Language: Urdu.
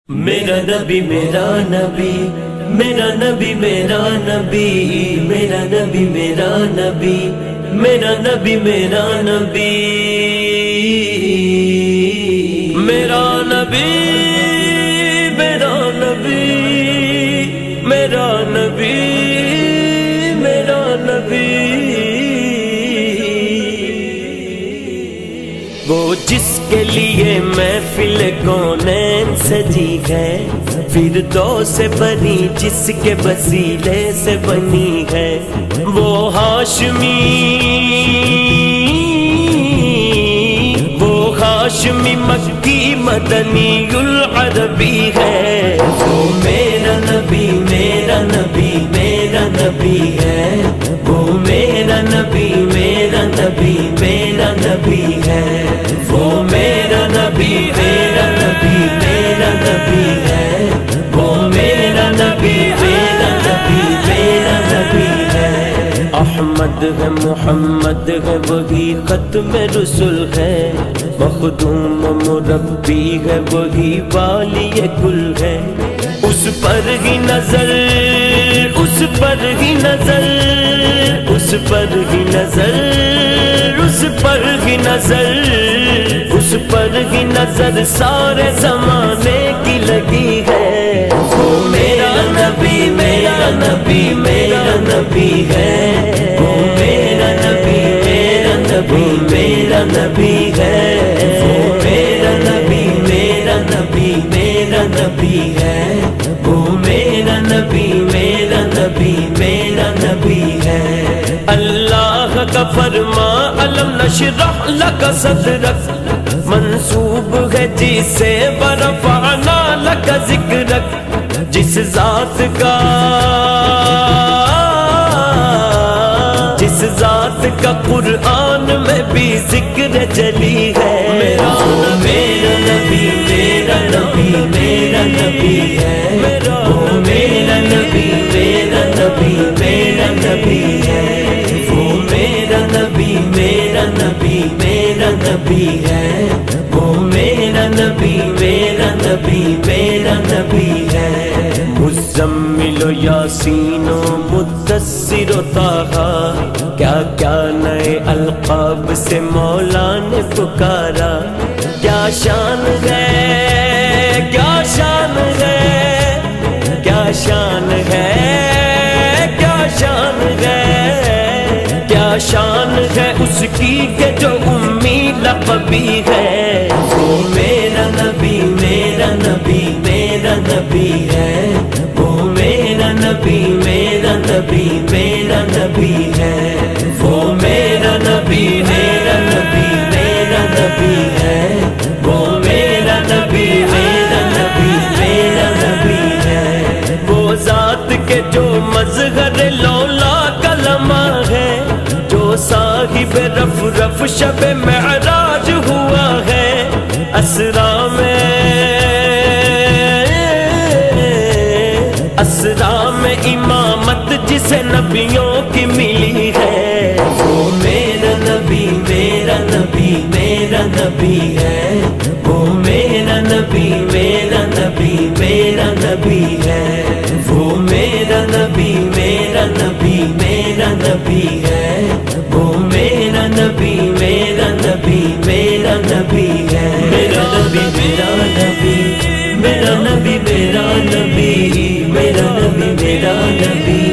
میرا نبی میرا نبی میرا نبی میرا نبی میرا نبی میرا نبی میرا نبی میرا نبی میرا نبی میرا نبی میرا نبی میرا نبی وہ جس کے لیے محفل کونین سجی ہے، فردوس سے بنی جس کے وسیلے سے بنی ہے، وہ ہاشمی مکی مدنی العربی ہے، وہ میرا نبی میرا نبی میرا نبی ہے، وہ میرا نبی میرا نبی میرا نبی ہے، وہ میرا نبی میرا نبی میرا نبی ہے، وہ میرا نبی میرا نبی میرا نبی ہے، احمد ہے محمد ہے وہی ختم رسول ہے، مخدوم مربی ہے وہی والی کل ہے، اس پر ہی نظر اس پر ہی نظر اس پر ہی نظر اس پر ہی نظر اس پر ہی نظر سارے زمانے کی لگی ہے، وہ میرا نبی میرا نبی میرا نبی ہے، وہ میرا نبی میرا نبی میرا نبی ہے، وہ میرا نبی میرا نبی میرا نبی ہے، وہ میرا نبی میرا نبی میرا نبی ہے، اللہ کا فرما علم نشرح لک صدرک منسوب ہے جسے ورفعنا لک ذکرک، جس ذات کا قرآن میں بھی ذکر جلی ہے، میرا نبی میرا نبی میرا نبی ہے، وہ میرا نبی میرا نبی میرا نبی ہے، وہ میرا نبی میرا نبی میرا نبی ہے، وہ میرا نبی میرا نبی میرا نبی ہے، مزمل و یاسین و مدثر و طٰہٰ، کیا کیا نئے القاب سے مولا نے پکارا، کیا شان ہے کیا شان ہے کیا شان ہے کیا شان ہے کیا شان ہے اس کی کہ جو امی لقبی ہے، وہ میرا نبی میرا نبی میرا نبی ہے، وہ میرا نبی میرا نبی میرا نبی ہے، وہ میرا نبی میرا نبی میرا نبی ہے، وہ میرا نبی میرا نبی میرا نبی ہے، وہ ذات کے جو مظہر لولا کلمہ ہے، جو صاحب رف رف شب معراج ہوا ہے، اسرا میں امامت جسے نبیوں کی ملی ہے، وہ میرا نبی میرا نبی میرا نبی ہے، وہ میرا نبی میرا نبی میرا نبی ہے، وہ میرا نبی میرا نبی میرا نبی ہے، وہ میرا نبی میرا نبی میرا نبی ہے، میرا نبی میرا نبی میرا نبی میرا نبی میرا نبی میرا نبی